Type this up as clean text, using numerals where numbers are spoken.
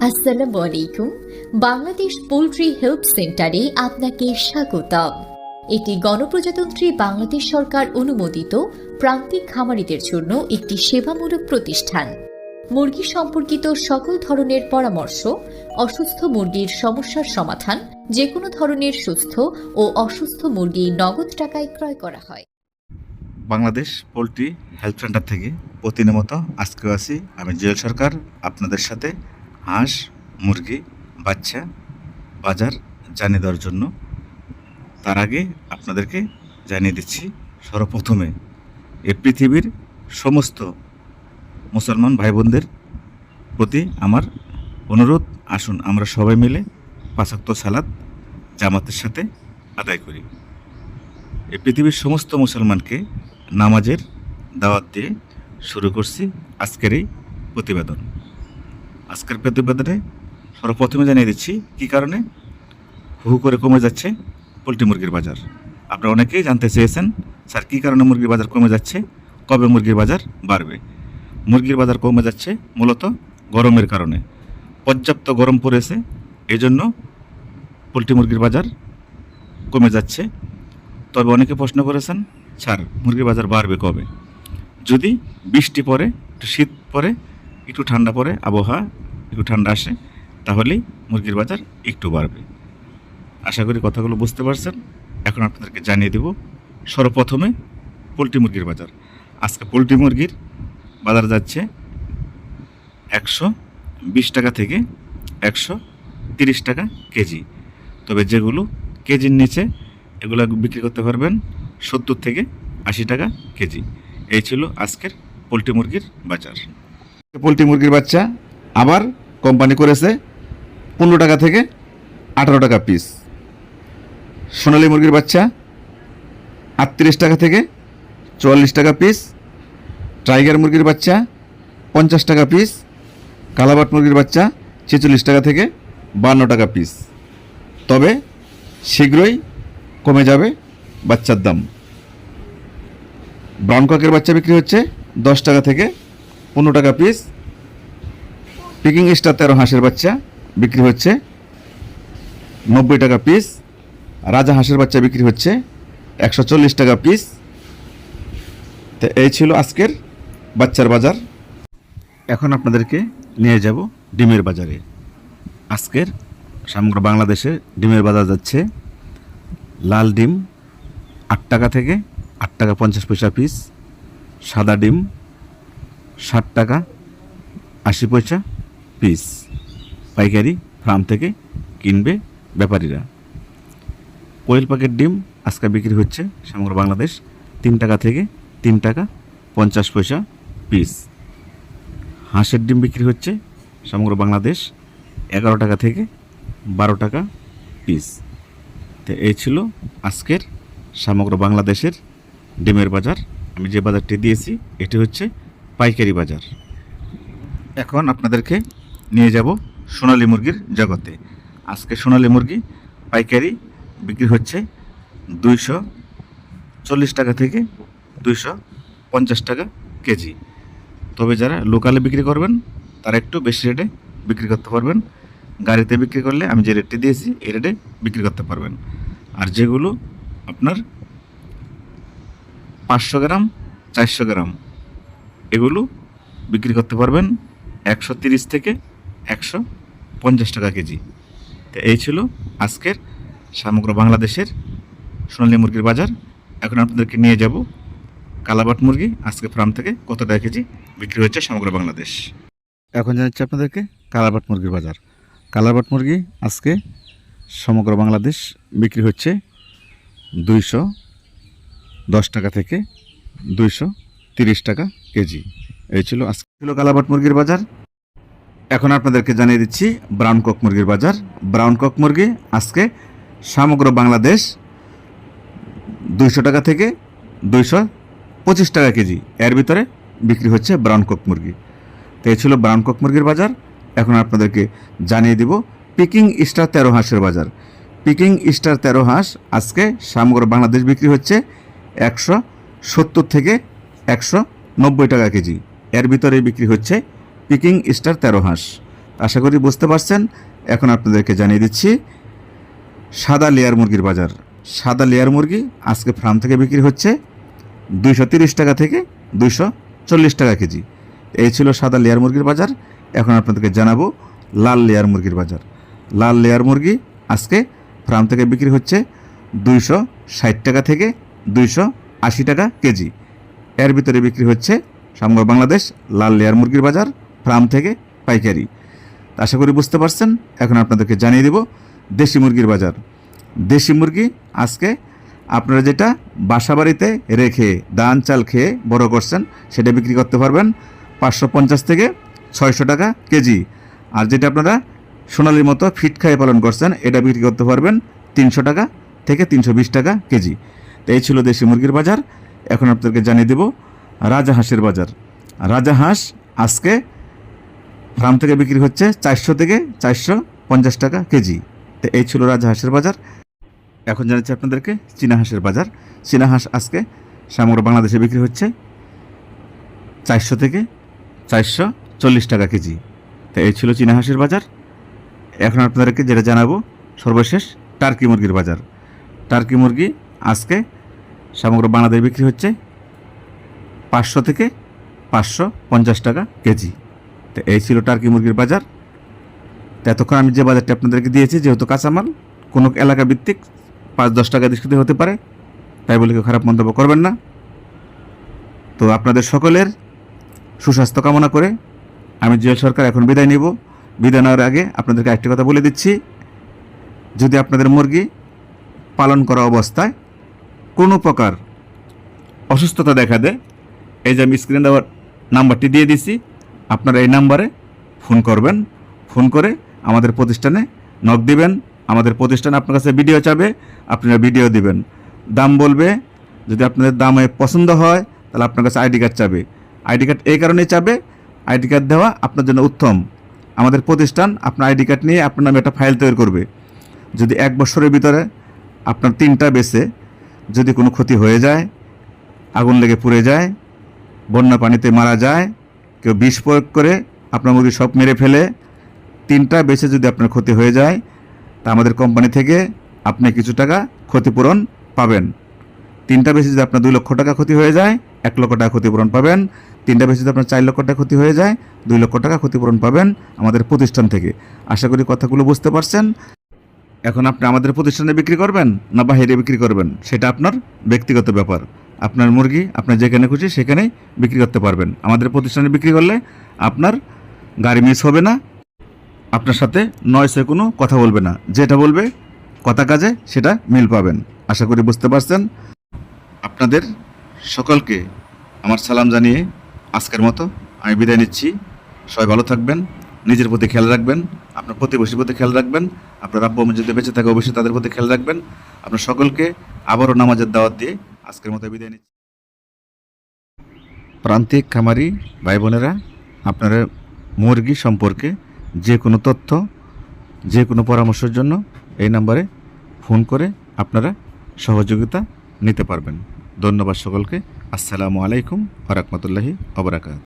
আসসালামু আলাইকুম। Bangladesh poultry help সেন্টারে আপনাকে স্বাগতম। এটি গণপ্রজাতন্ত্রী বাংলাদেশ সরকার অনুমোদিত প্রান্তিক খামারিদের জন্য একটি সেবামূলক প্রতিষ্ঠান। মুরগি সম্পর্কিত সকল ধরনের পরামর্শ, অসুস্থ মুরগির সমস্যার সমাধান, যে কোনো ধরনের সুস্থ ও অসুস্থ মুরগি নগদ টাকায় ক্রয় করা হয়। বাংলাদেশ পোলট্রি হেল্প সেন্টার থেকে প্রতিদিনের মতো আজকেও আছি আমি জুয়েল সরকার আপনাদের সাথে হাঁস মুরগি বাচ্চা বাজার জানিয়ে দেওয়ার জন্য। তার আগে আপনাদেরকে জানিয়ে দিচ্ছি, সর্বপ্রথমে এই পৃথিবীর সমস্ত মুসলমান ভাই বোনদের প্রতি আমার অনুরোধ, আসুন আমরা সবাই মিলে 5 ওয়াক্ত সালাত জামাতের সাথে আদায় করি। এই পৃথিবীর সমস্ত মুসলমানকে নামাজের দাওয়াত দিয়ে শুরু করছি আজকের এই প্রতিবেদন। আজকের প্রতিবেদনে সর্বপ্রথমে জানিয়ে দিচ্ছি কী কারণে হু করে কমে যাচ্ছে পোলট্রি মুরগির বাজার। আপনারা অনেকেই জানতে চেয়েছেন, স্যার কী কারণে মুরগির বাজার কমে যাচ্ছে, কবে মুরগির বাজার বাড়বে। মুরগির বাজার কমে যাচ্ছে মূলত গরমের কারণে। পর্যাপ্ত গরম পড়েছে, এজন্য পোলট্রি মুরগির বাজার কমে যাচ্ছে। তবে অনেকে প্রশ্ন করেছেন, স্যার মুরগির বাজার বাড়বে কবে? যদি বৃষ্টি পড়ে, একটু শীত পড়ে, একটু ঠান্ডা পড়ে, আবহাওয়া একটু ঠান্ডা আসে, তাহলেই মুরগির বাজার একটু বাড়বে। আশা করি কথাগুলো বুঝতে পারছেন। এখন আপনাদেরকে জানিয়ে দেব সর্বপ্রথমে পোলট্রি মুরগির বাজার। আজকে পোলট্রি মুরগির বাজার যাচ্ছে 120 টাকা থেকে 130 টাকা কেজি। তবে যেগুলো কেজির নিচে এগুলো বিক্রি করতে পারবেন 70 থেকে 80 টাকা কেজি। এই ছিল আজকের পোলট্রি মুরগির বাজার। পোলট্রি মুরগির বাচ্চা আবার কোম্পানি করেছে 15 টাকা থেকে 18 টাকা পিস। সোনালী মুরগির বাচ্চা 38 টাকা থেকে 44 টাকা পিস। টাইগার মুরগির বাচ্চা 50 টাকা পিস। কালাবাট মুরগির বাচ্চা 46 টাকা থেকে 52 টাকা পিস। তবে শীঘ্রই কমে যাবে বাচ্চার দাম। ব্রাউন ককের বাচ্চা বিক্রি হচ্ছে 10 টাকা থেকে 15 টাকা পিস। পিকিং স্টার 13 হাঁসের বাচ্চা বিক্রি হচ্ছে 90 টাকা পিস। রাজা হাঁসের বাচ্চা বিক্রি হচ্ছে 140 টাকা পিস। তো এই ছিল আজকের বাচ্চার বাজার। এখন আপনাদেরকে নিয়ে যাব ডিমের বাজারে। আজকের সমগ্র বাংলাদেশে ডিমের বাজার যাচ্ছে লাল ডিম 8 টাকা থেকে 8 টাকা 50 পয়সা পিস। সাদা ডিম 60 টাকা 80 পয়সা পিস। পাইকারি ফার্ম থেকে কিনবে ব্যাপারীরা। কোয়েল প্যাকেট ডিম আজকে বিক্রি হচ্ছে সমগ্র বাংলাদেশ 3 টাকা থেকে 3 টাকা 50 পয়সা পিস। হাঁসের ডিম বিক্রি হচ্ছে সমগ্র বাংলাদেশ 11 টাকা থেকে 12 টাকা পিস। তো এই ছিল আজকের সমগ্র বাংলাদেশের ডিমের বাজার। আমি যে বাজারটি দিয়েছি এটি হচ্ছে পাইকারি বাজার। এখন আপনাদেরকে নিয়ে যাব সোনালী মুরগির জগতে। আজকে সোনালী মুরগি পাইকারি বিক্রি হচ্ছে 240 টাকা থেকে 250 টাকা কেজি। তবে যারা লোকালে বিক্রি করবেন তারা একটু বেশি রেটে বিক্রি করতে পারবেন। গাড়িতে বিক্রি করলে আমি যে রেটটি দিয়েছি এই রেটে বিক্রি করতে পারবেন। আর যেগুলো আপনার 500 গ্রাম 400 গ্রাম এগুলো বিক্রি করতে পারবেন 130 থেকে 150 টাকা কেজি। তো এই ছিল আজকের সমগ্র বাংলাদেশের সোনালী মুরগির বাজার। এখন আপনাদেরকে নিয়ে যাব কালাবাট মুরগি আজকে ফার্ম থেকে কত টাকা কেজি বিক্রি হচ্ছে সমগ্র বাংলাদেশ। এখন জানাচ্ছি আপনাদেরকে কালাবাট মুরগির বাজার। কালাবাট মুরগি আজকে সমগ্র বাংলাদেশ বিক্রি হচ্ছে 210 টাকা থেকে 230 টাকা কেজি। এই ছিল আজকে কালাবাট মুরগির বাজার। এখন আপনাদেরকে জানিয়ে দিচ্ছি ব্রাউন কক মুরগির বাজার। ব্রাউন কক মুরগি আজকে সমগ্র বাংলাদেশ 200 টাকা থেকে 225 টাকা কেজি এর ভিতরে বিক্রি হচ্ছে ব্রাউন কক মুরগি। তো এই ছিল ব্রাউন কক মুরগির বাজার। এখন আপনাদেরকে জানিয়ে দিব পিকিং স্টার 13 হাঁসের বাজার। পিকিং স্টার 13 হাঁস আজকে সমগ্র বাংলাদেশ বিক্রি হচ্ছে 170 থেকে 190 টাকা কেজি এর ভিতরে বিক্রি হচ্ছে পিকিং স্টার 13 হাঁস। আশা করি বুঝতে পারছেন। এখন আপনাদেরকে জানিয়ে দিচ্ছি সাদা লেয়ার মুরগির বাজার। সাদা লেয়ার মুরগি আজকে ফার্ম থেকে বিক্রি হচ্ছে 230 টাকা থেকে 240 টাকা কেজি। এই ছিল সাদা লেয়ার মুরগির বাজার। এখন আপনাদেরকে জানাবো লাল লেয়ার মুরগির বাজার। লাল লেয়ার মুরগি আজকে ফার্ম থেকে বিক্রি হচ্ছে 260 টাকা থেকে 280 টাকা কেজি। এর ভিতরে বিক্রি হচ্ছে সমগ্র বাংলাদেশ লাল লেয়ার মুরগির বাজার ফার্ম থেকে পাইকারি। আশা করি বুঝতে পারছেন। এখন আপনাদেরকে জানিয়ে দেব দেশি মুরগির বাজার। দেশি মুরগি আজকে আপনারা যেটা বাসা বাড়িতে রেখে ধান চাল খেয়ে বড় করছেন সেটা বিক্রি করতে পারবেন 550 থেকে 600 টাকা কেজি। আর যেটা আপনারা সোনালির মতো ফিট খাইয়ে পালন করছেন এটা বিক্রি করতে পারবেন 300 টাকা থেকে 320 টাকা কেজি। তো এই ছিল দেশি মুরগির বাজার। এখন আপনাদেরকে জানিয়ে দেব রাজাহাঁসের বাজার। রাজাহাঁস আজকে ফার্ম থেকে বিক্রি হচ্ছে 400 থেকে 450 টাকা কেজি। তো এই ছিল রাজাহাঁসের বাজার। এখন জানাচ্ছি আপনাদেরকে চীনা হাঁসের বাজার। চীনা হাঁস আজকে সমগ্র বাংলাদেশে বিক্রি হচ্ছে 400 থেকে 440 টাকা কেজি। তো এই ছিল চীনা হাঁসের বাজার। এখন আপনাদেরকে যেটা জানাবো সর্বশেষ টার্কি মুরগির বাজার। টার্কি মুরগি আজকে সমগ্র বাংলাদেশে বিক্রি হচ্ছে 500 থেকে 550 টাকা কেজি। তো এই ছিল টার্কি মুরগির বাজার। তো এতক্ষণ আমি যে বাজারটা আপনাদেরকে দিয়েছি যেহেতু কাঁচামাল কোনো এলাকা ভিত্তিক 5-10 টাকা দৃষ্টিতে হতে পারে, তাই বলে কেউ খারাপ মন্তব্য করবেন না। তো আপনাদের সকলের সুস্বাস্থ্য কামনা করে আমি জুয়েল সরকার এখন বিদায় নিব। বিদায় নেওয়ার আগে আপনাদেরকে একটি কথা বলে দিচ্ছি, যদি আপনাদের মুরগি পালন করা অবস্থায় কোনো প্রকার অসুস্থতা দেখা দেয়, এই যে আমি স্ক্রিনে দেওয়ার নাম্বারটি দিয়ে দিছি, আপনারা এই নাম্বারে ফোন করবেন। ফোন করে আমাদের প্রতিষ্ঠানে নক দিবেন। আমাদের প্রতিষ্ঠানে আপনার কাছে ভিডিও চাবে, আপনারা ভিডিও দিবেন। দাম বলবে, যদি আপনাদের দামে পছন্দ হয় তাহলে আপনার কাছে আইডি কার্ড চাবে। আইডি কার্ড এই কারণেই চাবে, আইডি কার্ড দেওয়া আপনার জন্য উত্তম। আমাদের প্রতিষ্ঠান আপনার আইডি কার্ড নিয়ে আপনার নামে একটা ফাইল তৈরি করবে। যদি 1 বছরের ভিতরে আপনার 3টা বেচে যদি কোনো ক্ষতি হয়ে যায়, আগুন লেগে পুড়ে যায়, বন্যা পানিতে মারা যায়, কেউ বিষ প্রয়োগ করে আপনার মুরগি সব মেরে ফেলে, 3টা বেচে যদি আপনার ক্ষতি হয়ে যায় তা আমাদের কোম্পানি থেকে আপনি কিছু টাকা ক্ষতিপূরণ পাবেন। 3টা বেচে যদি আপনার 2 লক্ষ টাকা ক্ষতি হয়ে যায় 1 লক্ষ টাকা ক্ষতিপূরণ পাবেন। 3টা বেচে যদি আপনার 4 লক্ষ টাকা ক্ষতি হয়ে যায় 2 লক্ষ টাকা ক্ষতিপূরণ পাবেন আমাদের প্রতিষ্ঠান থেকে। আশা করি কথাগুলো বুঝতে পারছেন। এখন আপনি আমাদের প্রতিষ্ঠানে বিক্রি করবেন না বাইরে বিক্রি করবেন সেটা আপনার ব্যক্তিগত ব্যাপার। আপনার মুরগি আপনার যেখানে খুশি সেখানেই বিক্রি করতে পারবেন। আমাদের প্রতিষ্ঠানে বিক্রি করলে আপনার গাড়ি মিস হবে না, আপনার সাথে নয়সে কোনো কথা বলবে না, যেটা বলবে কথা কাজে সেটা মিল পাবেন। আশা করি বুঝতে পারছেন। আপনাদের সকলকে আমার সালাম জানিয়ে আজকের মতো আমি বিদায় নিচ্ছি। সবাই ভালো থাকবেন, নিজের প্রতি খেয়াল রাখবেন, আপনার প্রতিবেশীর প্রতি খেয়াল রাখবেন, আপনার আব্বু আম্মু যদি বেঁচে থাকে অবশ্যই তাদের প্রতি খেয়াল রাখবেন। আপনার সকলকে আবারও নামাজের দাওয়াত দিয়ে আজকের মতো বিদায় নিচ্ছি। প্রান্তিক খামারি ভাই বোনেরা, আপনারা মুরগি সম্পর্কে যে কোনো তথ্য, যে কোনো পরামর্শের জন্য এই নাম্বারে ফোন করে আপনারা সহযোগিতা নিতে পারবেন। ধন্যবাদ সকলকে। আসসালামু আলাইকুম ওয়া রাহমাতুল্লাহি ওয়া বারাকাতুহু।